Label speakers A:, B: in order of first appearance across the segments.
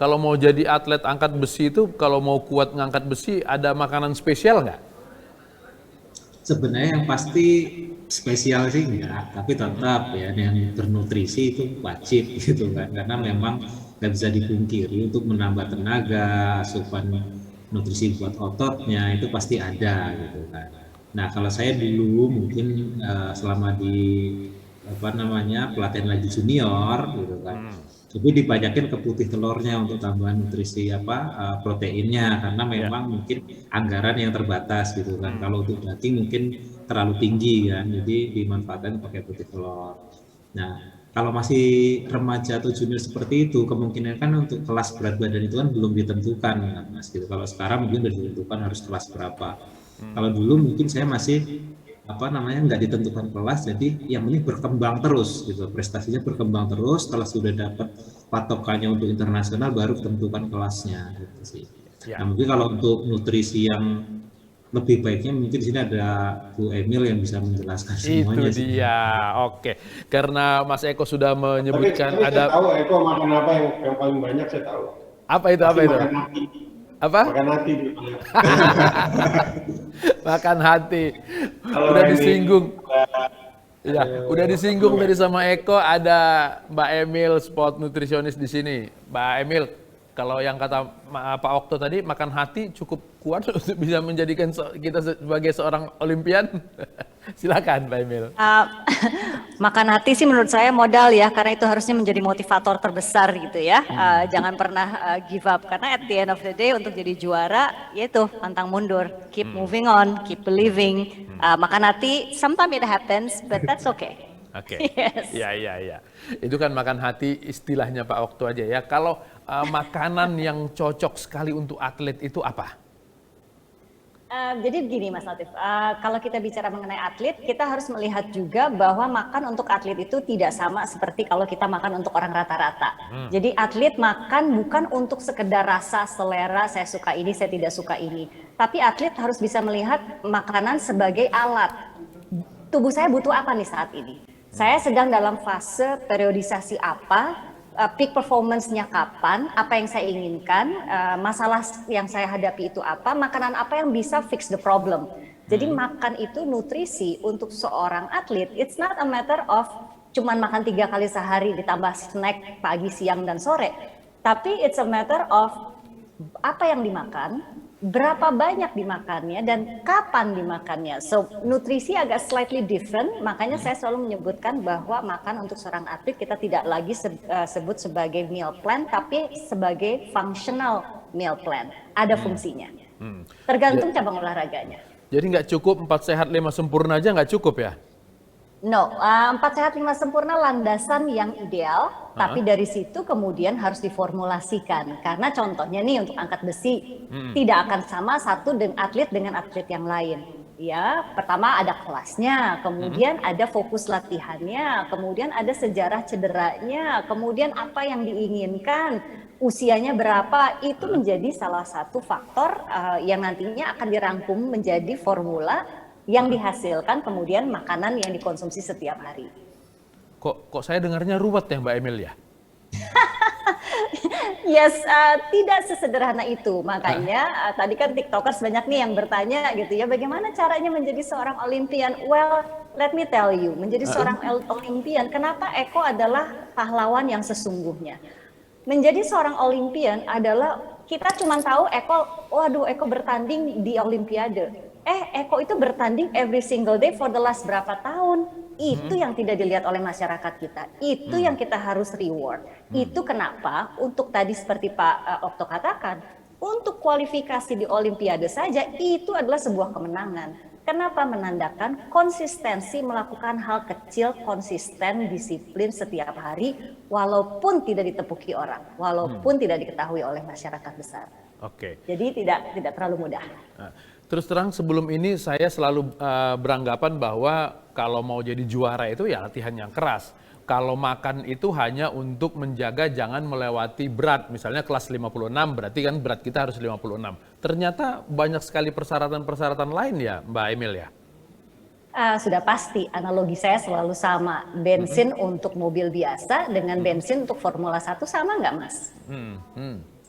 A: Kalau mau jadi atlet angkat besi itu, kalau mau kuat ngangkat besi, ada makanan spesial nggak?
B: Sebenarnya yang pasti spesial sih enggak, tapi tetap ya yang bernutrisi itu wajib gitu kan, karena memang nggak bisa dipungkiri untuk menambah tenaga, asupan nutrisi buat ototnya itu pasti ada gitu kan. Nah kalau saya dulu mungkin selama di apa namanya pelatihan lagi junior gitu kan, tapi dibanyakin ke putih telurnya untuk tambahan nutrisi apa proteinnya, karena
A: Ya.
B: memang mungkin anggaran yang terbatas gitu kan. Kalau untuk daging mungkin terlalu tinggi kan, jadi dimanfaatkan pakai putih telur. Nah, kalau masih remaja atau junior seperti itu, kemungkinan kan untuk kelas berat badan itu kan belum ditentukan kan, Mas gitu. Kalau sekarang mungkin sudah ditentukan harus kelas berapa. Kalau dulu mungkin saya masih apa namanya nggak ditentukan kelas, jadi yang penting berkembang terus gitu, prestasinya berkembang terus. Setelah sudah dapat patokannya untuk internasional baru tentukan kelasnya gitu sih. Nah
A: Ya.
B: mungkin kalau untuk nutrisi yang lebih baiknya mungkin di sini ada Bu Emil yang bisa menjelaskan
A: Itu
B: semuanya sih.
A: dia. Oke. Karena Mas Eko sudah menyebutkan
C: Tapi saya
A: ada
C: tahu Eko makan apa yang paling banyak saya tahu.
A: apa itu
C: Pasti
A: apa itu?
C: makan hati.
A: Apa?
C: Makan hati dia banyak.
A: Makan hati.
C: Kalau
A: Udah
C: ini
A: disinggung. Ya, udah disinggung tadi sama Eko, ada Mbak Emil, sport nutrisionis di sini. Mbak Emil, kalau yang kata Pak Okto tadi, makan hati cukup kuat untuk bisa menjadikan kita sebagai seorang olimpian. Silakan, Mbak Emil.
D: Makan hati sih menurut saya modal ya, karena itu harusnya menjadi motivator terbesar gitu ya. Jangan pernah give up, karena at the end of the day untuk jadi juara, yaitu pantang mundur, keep moving on, keep believing. Makan hati, sometimes it happens, but that's okay.
A: Oke,
D: Yes.
A: ya. Itu kan makan hati istilahnya Pak Okto aja ya. Kalau makanan yang cocok sekali untuk atlet itu apa?
D: Jadi begini Mas Latif, kalau kita bicara mengenai atlet, kita harus melihat juga bahwa makan untuk atlet itu tidak sama seperti kalau kita makan untuk orang rata-rata. Jadi atlet makan bukan untuk sekedar rasa, selera, saya suka ini, saya tidak suka ini. Tapi atlet harus bisa melihat makanan sebagai alat. Tubuh saya butuh apa nih saat ini? Saya sedang dalam fase periodisasi apa? Peak performance-nya kapan, apa yang saya inginkan, masalah yang saya hadapi itu apa, makanan apa yang bisa fix the problem. Jadi makan itu nutrisi untuk seorang atlet, it's not a matter of cuman makan 3 kali sehari ditambah snack pagi, siang, dan sore. Tapi it's a matter of apa yang dimakan, berapa banyak dimakannya, dan kapan dimakannya. So nutrisi agak slightly different, makanya saya selalu menyebutkan bahwa makan untuk seorang atlet kita tidak lagi sebut sebagai meal plan, tapi sebagai functional meal plan. Ada fungsinya. Tergantung cabang olahraganya.
A: Jadi nggak cukup 4 sehat 5 sempurna aja nggak cukup ya?
D: No, 4 sehat 5 sempurna landasan yang ideal, tapi dari situ kemudian harus diformulasikan. Karena contohnya nih untuk angkat besi, tidak akan sama satu atlet dengan atlet yang lain. Ya, pertama ada kelasnya, kemudian ada fokus latihannya, kemudian ada sejarah cederanya, kemudian apa yang diinginkan, usianya berapa, itu menjadi salah satu faktor yang nantinya akan dirangkum menjadi formula yang dihasilkan kemudian makanan yang dikonsumsi setiap hari.
A: Kok saya dengarnya ruwet ya Mbak Emil ya?
D: Yes, tidak sesederhana itu. Makanya tadi kan TikTokers banyak nih yang bertanya gitu ya, bagaimana caranya menjadi seorang Olimpian? Well, let me tell you, menjadi seorang Olimpian, kenapa Eko adalah pahlawan yang sesungguhnya? Menjadi seorang Olimpian adalah kita cuma tahu Eko, waduh Eko bertanding di Olimpiade. Eko itu bertanding every single day for the last berapa tahun. Itu yang tidak dilihat oleh masyarakat kita. Itu yang kita harus reward. Itu kenapa untuk tadi seperti Pak Okto katakan, untuk kualifikasi di Olimpiade saja itu adalah sebuah kemenangan. Kenapa? Menandakan konsistensi melakukan hal kecil, konsisten, disiplin setiap hari, walaupun tidak ditepuki orang, walaupun tidak diketahui oleh masyarakat besar.
A: Oke.
D: Jadi tidak terlalu mudah.
A: Terus terang sebelum ini saya selalu beranggapan bahwa kalau mau jadi juara itu ya latihan yang keras. Kalau makan itu hanya untuk menjaga jangan melewati berat, misalnya kelas 56 berarti kan berat kita harus 56. Ternyata banyak sekali persyaratan-persyaratan lain ya Mbak Emil ya?
D: Sudah pasti, analogi saya selalu sama. Bensin untuk mobil biasa dengan bensin untuk Formula 1 sama nggak Mas?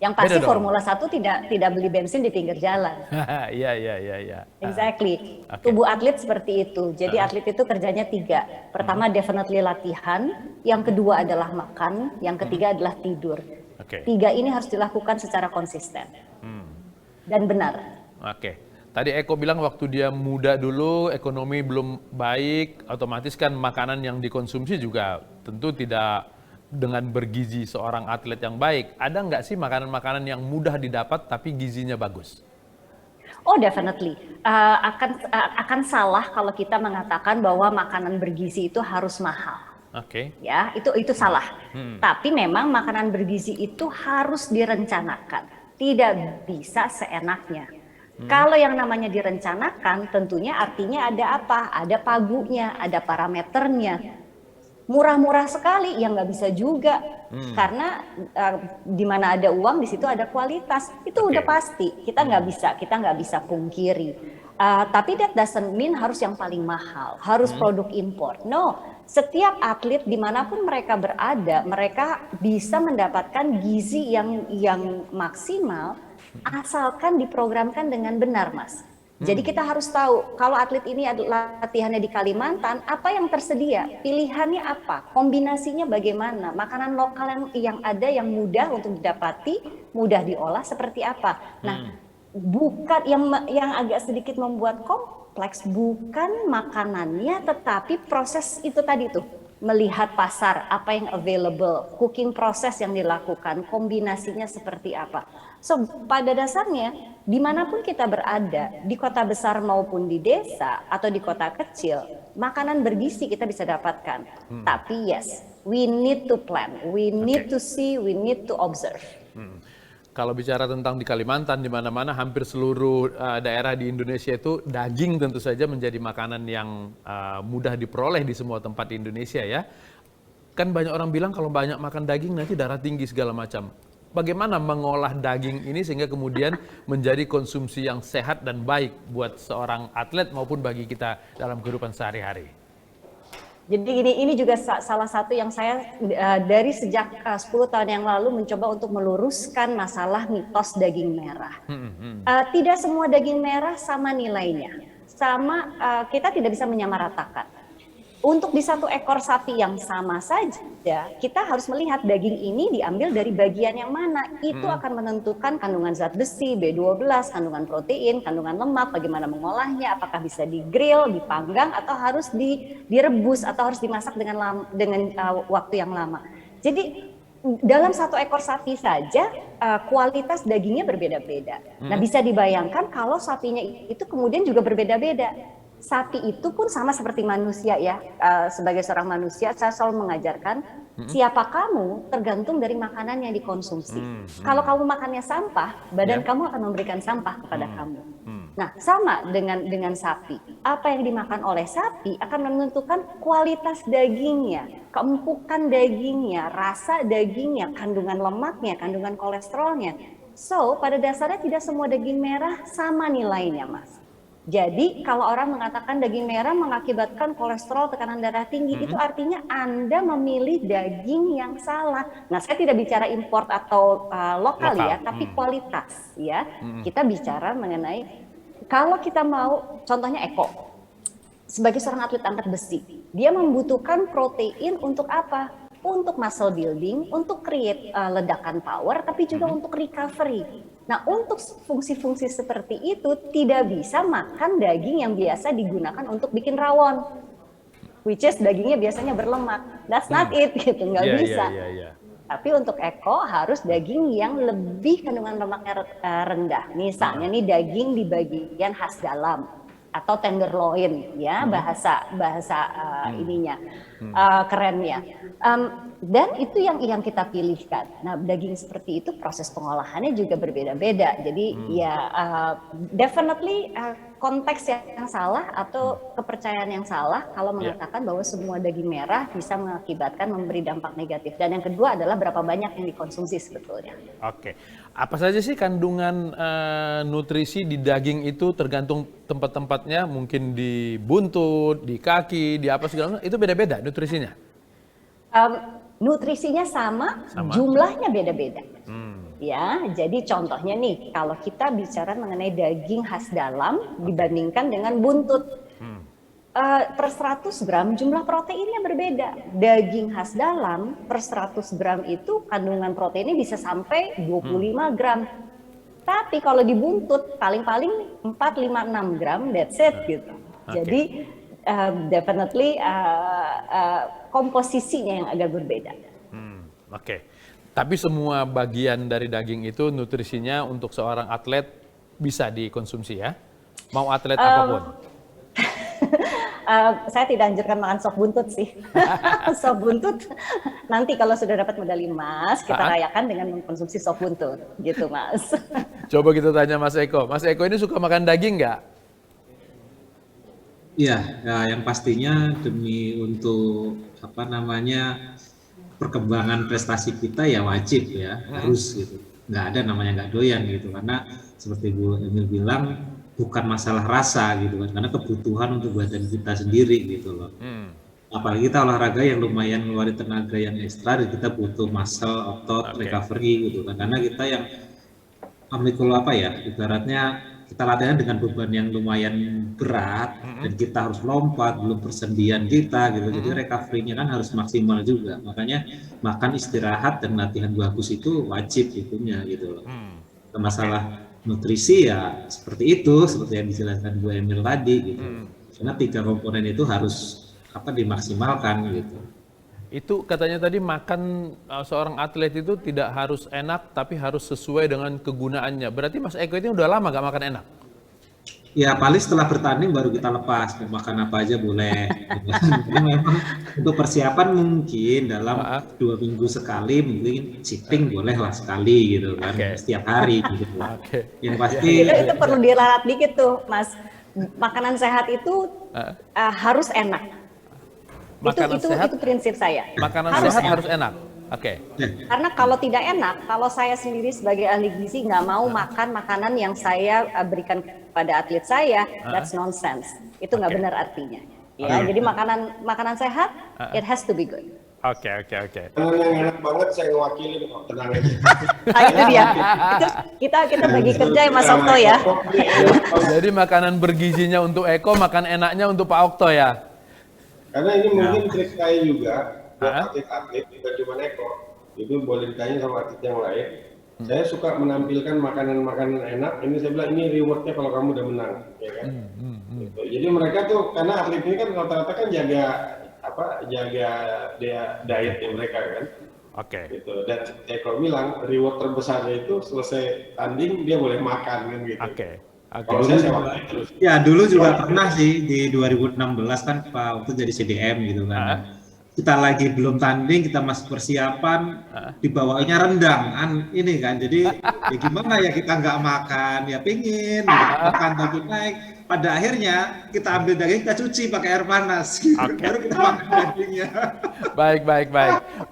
D: Yang pasti
A: Beda dong.
D: Formula 1 tidak beli bensin di pinggir jalan.
A: Iya.
D: Exactly.
A: Oke.
D: Tubuh atlet seperti itu. Jadi atlet itu kerjanya 3. Pertama definitely latihan, yang kedua adalah makan, yang ketiga adalah tidur.
A: Oke.
D: 3 ini harus dilakukan secara konsisten dan benar.
A: Oke. Tadi Eko bilang waktu dia muda dulu, ekonomi belum baik, otomatis kan makanan yang dikonsumsi juga tentu tidak dengan bergizi seorang atlet yang baik. Ada nggak sih makanan-makanan yang mudah didapat tapi gizinya bagus?
D: Oh, definitely. Akan salah kalau kita mengatakan bahwa makanan bergizi itu harus mahal.
A: Oke.
D: Ya, itu salah. Tapi memang makanan bergizi itu harus direncanakan. Tidak bisa seenaknya. Kalau yang namanya direncanakan, tentunya artinya ada apa? Ada pagunya, ada parameternya. Murah-murah sekali, ya nggak bisa juga. Karena di mana ada uang, di situ ada kualitas. Itu udah pasti. Kita nggak bisa pungkiri. Tapi that doesn't mean harus yang paling mahal, harus produk impor. No, setiap atlet dimanapun mereka berada, mereka bisa mendapatkan gizi yang maksimal asalkan diprogramkan dengan benar, Mas. Jadi kita harus tahu kalau atlet ini adalah latihannya di Kalimantan, apa yang tersedia, pilihannya apa, kombinasinya bagaimana, makanan lokal yang ada yang mudah untuk didapati, mudah diolah seperti apa. Nah, bukan yang agak sedikit membuat kompleks, bukan makanannya, tetapi proses itu tadi tuh, melihat pasar, apa yang available, cooking proses yang dilakukan, kombinasinya seperti apa. So, pada dasarnya, dimanapun kita berada, di kota besar maupun di desa atau di kota kecil, makanan bergizi kita bisa dapatkan. Tapi yes, we need to plan, we need to see, we need to observe.
A: Kalau bicara tentang di Kalimantan, di mana-mana hampir seluruh daerah di Indonesia itu daging tentu saja menjadi makanan yang mudah diperoleh di semua tempat di Indonesia ya. Kan banyak orang bilang kalau banyak makan daging nanti darah tinggi segala macam. Bagaimana mengolah daging ini sehingga kemudian menjadi konsumsi yang sehat dan baik buat seorang atlet maupun bagi kita dalam kehidupan sehari-hari?
D: Jadi ini juga salah satu yang saya dari sejak 10 tahun yang lalu mencoba untuk meluruskan masalah mitos daging merah. Tidak semua daging merah sama nilainya, kita tidak bisa menyamaratakan. Untuk di satu ekor sapi yang sama saja, kita harus melihat daging ini diambil dari bagian yang mana. Itu akan menentukan kandungan zat besi, B12, kandungan protein, kandungan lemak, bagaimana mengolahnya, apakah bisa di-grill, dipanggang, atau harus direbus, atau harus dimasak dengan waktu yang lama. Jadi dalam satu ekor sapi saja, kualitas dagingnya berbeda-beda. Nah, bisa dibayangkan kalau sapinya itu kemudian juga berbeda-beda. Sapi itu pun sama seperti manusia ya, sebagai seorang manusia saya selalu mengajarkan siapa kamu tergantung dari makanan yang dikonsumsi. Kalau kamu makannya sampah, badan kamu akan memberikan sampah kepada kamu. Nah, sama dengan sapi. Apa yang dimakan oleh sapi akan menentukan kualitas dagingnya, keempukan dagingnya, rasa dagingnya, kandungan lemaknya, kandungan kolesterolnya. So, pada dasarnya tidak semua daging merah sama nilainya, Mas. Jadi kalau orang mengatakan daging merah mengakibatkan kolesterol, tekanan darah tinggi, itu artinya Anda memilih daging yang salah. Nah, saya tidak bicara import atau lokal ya, tapi kualitas ya. Kita bicara mengenai kalau kita mau, contohnya Eko, sebagai seorang atlet angkat besi, dia membutuhkan protein untuk apa? Untuk muscle building, untuk create ledakan power, tapi juga untuk recovery. Nah, untuk fungsi-fungsi seperti itu tidak bisa makan daging yang biasa digunakan untuk bikin rawon, which is dagingnya biasanya berlemak. That's not it, gitu, nggak bisa. Tapi untuk Eko harus daging yang lebih kandungan lemaknya rendah. Misalnya nih daging di bagian khas dalam atau tenderloin, ya bahasa ininya kerennya. Dan itu yang kita pilihkan. Nah, daging seperti itu proses pengolahannya juga berbeda-beda. Jadi ya definitely konteks yang salah atau kepercayaan yang salah kalau mengatakan bahwa semua daging merah bisa mengakibatkan memberi dampak negatif. Dan yang kedua adalah berapa banyak yang dikonsumsi sebetulnya.
A: Oke. Apa saja sih kandungan nutrisi di daging itu tergantung tempat-tempatnya, mungkin di buntut, di kaki, di apa segala macam, itu beda-beda nutrisinya?
D: Nutrisinya sama, jumlahnya beda-beda. Ya, jadi contohnya nih, kalau kita bicara mengenai daging khas dalam dibandingkan dengan buntut, per 100 gram jumlah proteinnya berbeda. Daging khas dalam per 100 gram itu kandungan proteinnya bisa sampai 25 gram. Tapi kalau di buntut paling-paling 4, 5, 6 gram, that's it gitu. Jadi definitely komposisinya yang agak berbeda.
A: Oke. Tapi semua bagian dari daging itu nutrisinya untuk seorang atlet bisa dikonsumsi ya? Mau atlet apapun?
D: Saya tidak anjurkan makan sop buntut sih. Sop buntut nanti kalau sudah dapat medali emas kita rayakan dengan mengkonsumsi sop buntut gitu Mas.
A: Coba kita tanya Mas Eko. Mas Eko ini suka makan daging nggak?
B: Iya, ya, yang pastinya demi untuk perkembangan prestasi kita ya wajib ya, harus gitu. Nggak ada namanya nggak doyan gitu, karena seperti Bu Emil bilang bukan masalah rasa gitu kan, karena kebutuhan untuk badan kita sendiri gitu loh. Apalagi kita olahraga yang lumayan ngeluarin tenaga yang ekstra, dan kita butuh muscle, otot, recovery gitu kan, karena kita yang kalau ibaratnya kita latihan dengan beban yang lumayan berat dan kita harus lompat, belum persendian kita gitu, jadi recovery-nya kan harus maksimal juga, makanya makan, istirahat, dan latihan bagus itu wajib itunya gitu loh. Masalah nutrisi ya seperti itu, seperti yang dijelaskan Bu Emil tadi gitu, karena 3 komponen itu harus dimaksimalkan gitu.
A: Itu katanya tadi makan seorang atlet itu tidak harus enak, tapi harus sesuai dengan kegunaannya. Berarti Mas Eko ini udah lama gak makan enak?
B: Ya paling setelah bertanding baru kita lepas, mau makan apa aja boleh. Jadi memang untuk persiapan mungkin dalam 2 minggu sekali, mungkin cheating boleh lah sekali gitu kan, setiap hari gitu. Yang pasti
D: itu perlu diralat dikit tuh Mas. Makanan sehat itu harus enak. Itu prinsip saya.
A: Makanan sehat harus enak.
D: Karena kalau tidak enak, kalau saya sendiri sebagai ahli gizi nggak mau makan makanan yang saya berikan kepada atlet saya, that's nonsense. Itu nggak benar artinya. Ya, jadi makanan sehat, it has to be good.
A: Oke.
C: Makanan yang enak banget saya ngewakilin kok, tenang aja.
D: Itu dia. Kita bagi kerja ya Mas Okto ya.
A: Jadi makanan bergizinya untuk Eko, makan enaknya untuk Pak Okto ya.
C: Karena ini mungkin trik saya juga buat atlet-atlet, bukan cuma Eko. Itu boleh ditanya sama atlet yang lain. Saya suka menampilkan makanan-makanan enak. Ini saya bilang ini rewardnya kalau kamu udah menang, ya kan? Gitu. Jadi mereka tuh, karena atlet ini kan rata-rata kan jaga dietnya mereka kan. Gitu. Dan Eko bilang reward terbesarnya itu selesai tanding dia boleh makan kan gitu. Kalau saya terus.
B: Ya dulu juga pernah sih di 2016 kan waktu jadi CDM gitu kan. Kita lagi belum tanding, kita masih persiapan, dibawanya rendang ini kan. Jadi ya gimana ya, kita nggak makan, ya pingin makan tapi naik. Pada akhirnya kita ambil daging, kita cuci pakai air panas, baru kita makan dagingnya.
A: Baik.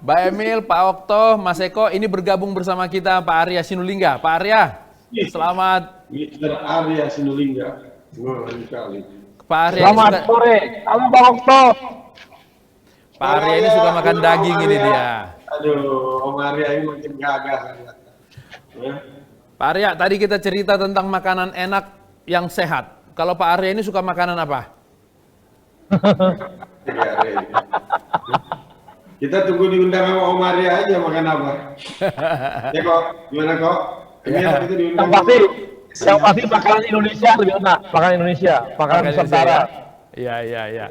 A: Mbak Emil, Pak Okto, Mas Eko, ini bergabung bersama kita Pak Arya Sinulinga. Pak Arya, selamat.
C: Mr. Arya Sinulinga.
A: Pak Arya
E: selamat sore, halo Pak Okto.
A: Pak Arya ini suka makan daging ini dia.
C: Aduh, Om Arya ini makin gagah. Ya.
A: Pak Arya, tadi kita cerita tentang makanan enak yang sehat. Kalau Pak Arya ini suka makanan apa?
C: Kita tunggu diundang sama Om Arya aja makan apa. Ya kok, gimana kok?
E: Yang pasti makanan Indonesia lebih enak, makanan Indonesia, makanan Nusantara.
A: Iya.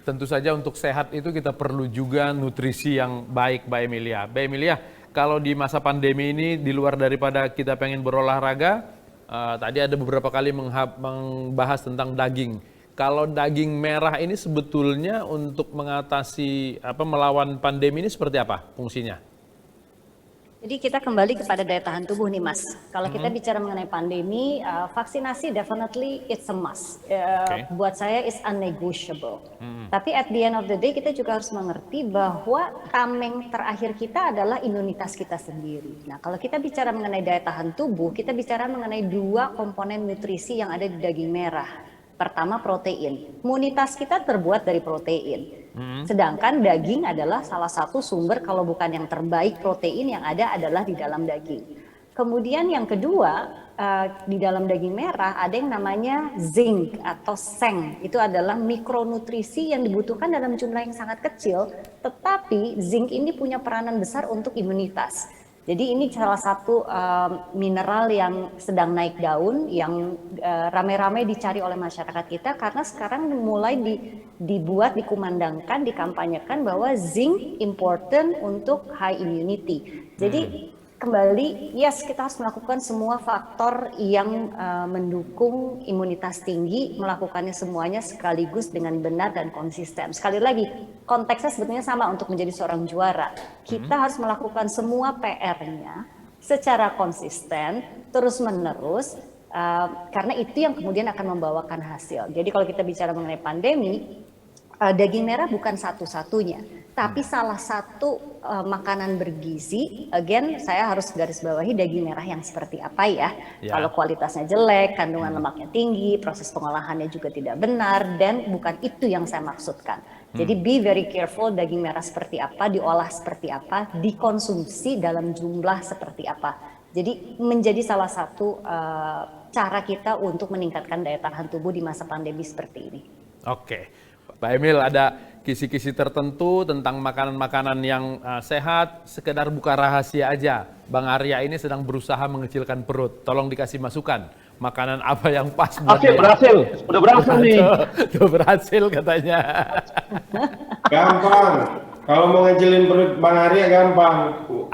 A: Tentu saja untuk sehat itu kita perlu juga nutrisi yang baik, Mbak Emilia. Mbak Emilia, kalau di masa pandemi ini di luar daripada kita pengen berolahraga, tadi ada beberapa kali membahas tentang daging. Kalau daging merah ini sebetulnya untuk mengatasi melawan pandemi ini seperti apa fungsinya?
D: Jadi kita kembali kepada daya tahan tubuh nih Mas. Kalau kita bicara mengenai pandemi, vaksinasi definitely it's a must. Buat saya is unnegotiable. Tapi at the end of the day kita juga harus mengerti bahwa tameng terakhir kita adalah imunitas kita sendiri. Nah kalau kita bicara mengenai daya tahan tubuh, kita bicara mengenai 2 komponen nutrisi yang ada di daging merah. Pertama protein. Imunitas kita terbuat dari protein. Sedangkan daging adalah salah satu sumber, kalau bukan yang terbaik, protein yang ada adalah di dalam daging. Kemudian yang kedua, di dalam daging merah ada yang namanya zinc atau seng. Itu adalah mikronutrisi yang dibutuhkan dalam jumlah yang sangat kecil, tetapi zinc ini punya peranan besar untuk imunitas. Jadi ini salah satu mineral yang sedang naik daun, yang rame-rame dicari oleh masyarakat kita, karena sekarang mulai dibuat, dikumandangkan, dikampanyekan bahwa zinc important untuk high immunity. Jadi kembali, yes, kita harus melakukan semua faktor yang mendukung imunitas tinggi, melakukannya semuanya sekaligus dengan benar dan konsisten. Sekali lagi, konteksnya sebetulnya sama untuk menjadi seorang juara. Kita harus melakukan semua PR-nya secara konsisten, terus-menerus, karena itu yang kemudian akan membawakan hasil. Jadi kalau kita bicara mengenai pandemi, daging merah bukan satu-satunya, tapi salah satu makanan bergizi. Again, saya harus garis bawahi daging merah yang seperti apa ya. Kalau kualitasnya jelek, kandungan lemaknya tinggi, proses pengolahannya juga tidak benar, dan bukan itu yang saya maksudkan. Jadi be very careful daging merah seperti apa, diolah seperti apa, dikonsumsi dalam jumlah seperti apa. Jadi menjadi salah satu cara kita untuk meningkatkan daya tahan tubuh di masa pandemi seperti ini.
A: Oke. Pak Emil, ada kisi-kisi tertentu tentang makanan-makanan yang sehat, sekedar buka rahasia aja. Bang Arya ini sedang berusaha mengecilkan perut. Tolong dikasih masukan. Makanan apa yang pas buat dia?
E: Berhasil. Udah berhasil nih.
A: Tuh berhasil katanya.
C: Gampang. Kalau mau ngecilin perut Bang Arya gampang.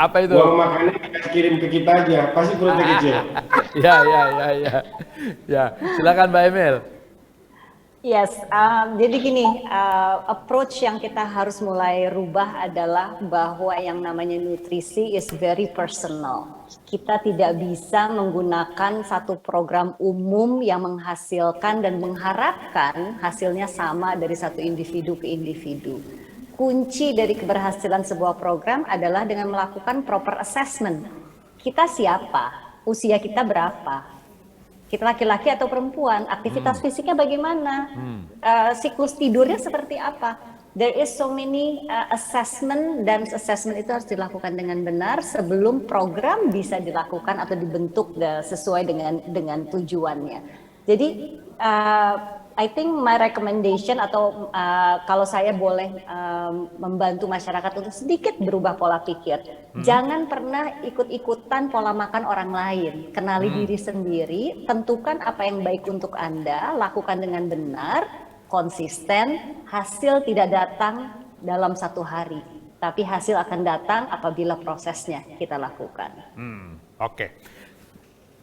A: Apa itu?
C: Uang makannya kita kirim ke kita aja. Pasti perutnya kecil.
A: Ya. Silakan Mbak Emil.
D: Yes, jadi gini, approach yang kita harus mulai rubah adalah bahwa yang namanya nutrisi is very personal. Kita tidak bisa menggunakan satu program umum yang menghasilkan dan mengharapkan hasilnya sama dari satu individu ke individu. Kunci dari keberhasilan sebuah program adalah dengan melakukan proper assessment. Kita siapa? Usia kita berapa? Kita laki-laki atau perempuan, aktivitas fisiknya bagaimana, siklus tidurnya seperti apa. There is so many assessment, dan assessment itu harus dilakukan dengan benar sebelum program bisa dilakukan atau dibentuk sesuai dengan tujuannya. Jadi I think my recommendation atau kalau saya boleh membantu masyarakat untuk sedikit berubah pola pikir, jangan pernah ikut-ikutan pola makan orang lain. Kenali diri sendiri, tentukan apa yang baik untuk Anda, lakukan dengan benar, konsisten. Hasil tidak datang dalam satu hari, tapi hasil akan datang apabila prosesnya kita lakukan.
A: Oke.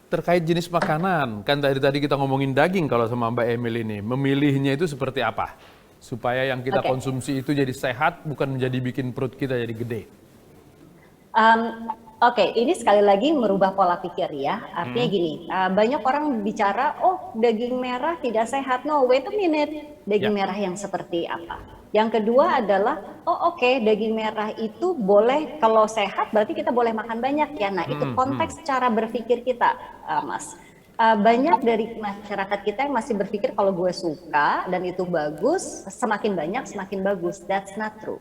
A: Terkait jenis makanan, kan tadi kita ngomongin daging kalau sama Mbak Emil ini, memilihnya itu seperti apa? Supaya yang kita konsumsi itu jadi sehat, bukan menjadi bikin perut kita jadi gede.
D: Oke, ini sekali lagi merubah pola pikir ya. Artinya gini, banyak orang bicara, oh daging merah tidak sehat. No, wait a minute, daging merah yang seperti apa? Yang kedua adalah, daging merah itu boleh, kalau sehat berarti kita boleh makan banyak ya. Nah itu konteks cara berpikir kita, Mas. Banyak dari masyarakat kita yang masih berpikir kalau gue suka dan itu bagus, semakin banyak semakin bagus. That's not true.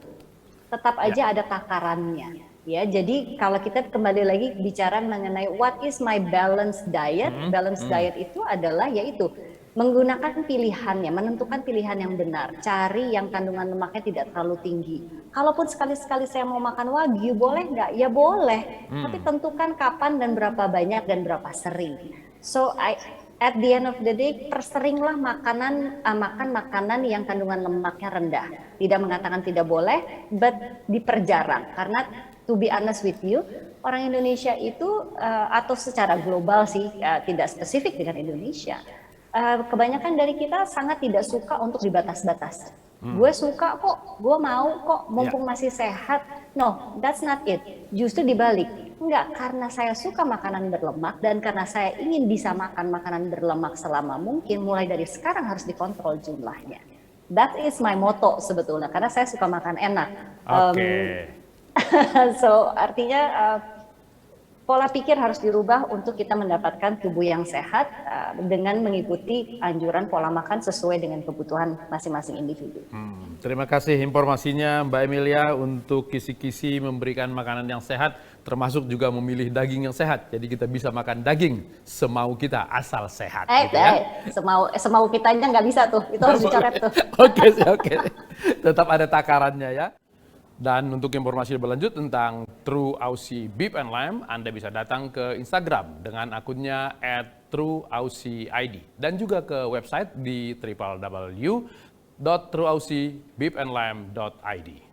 D: Tetap aja ada takarannya. Ya, jadi kalau kita kembali lagi bicara mengenai what is my balanced diet, balanced diet itu adalah yaitu menggunakan pilihannya, menentukan pilihan yang benar, cari yang kandungan lemaknya tidak terlalu tinggi. Kalaupun sekali-sekali saya mau makan wagyu, boleh nggak? Ya boleh, tapi tentukan kapan dan berapa banyak dan berapa sering. So at the end of the day, perseringlah makan makanan yang kandungan lemaknya rendah. Tidak mengatakan tidak boleh, but diperjarang. Karena to be honest with you, orang Indonesia itu atau secara global sih, tidak spesifik dengan Indonesia, kebanyakan dari kita sangat tidak suka untuk dibatas-batas. Gue suka kok, gue mau kok, mumpung masih sehat. No, that's not it. Justru dibalik. Enggak, karena saya suka makanan berlemak dan karena saya ingin bisa makan makanan berlemak selama mungkin, mulai dari sekarang harus dikontrol jumlahnya. That is my motto sebetulnya, karena saya suka makan enak. So artinya pola pikir harus dirubah untuk kita mendapatkan tubuh yang sehat dengan mengikuti anjuran pola makan sesuai dengan kebutuhan masing-masing individu.
A: Terima kasih informasinya Mbak Emilia untuk kisi-kisi memberikan makanan yang sehat, termasuk juga memilih daging yang sehat. Jadi kita bisa makan daging semau kita asal sehat. Gitu ya.
D: Semau kita aja nggak bisa tuh, itu harus dicoret tuh.
A: Oke. Tetap ada takarannya ya. Dan untuk informasi lebih lanjut tentang True Aussie Beef and Lamb, Anda bisa datang ke Instagram dengan akunnya @trueaussieid dan juga ke website di www.trueaussiebeefandlamb.id.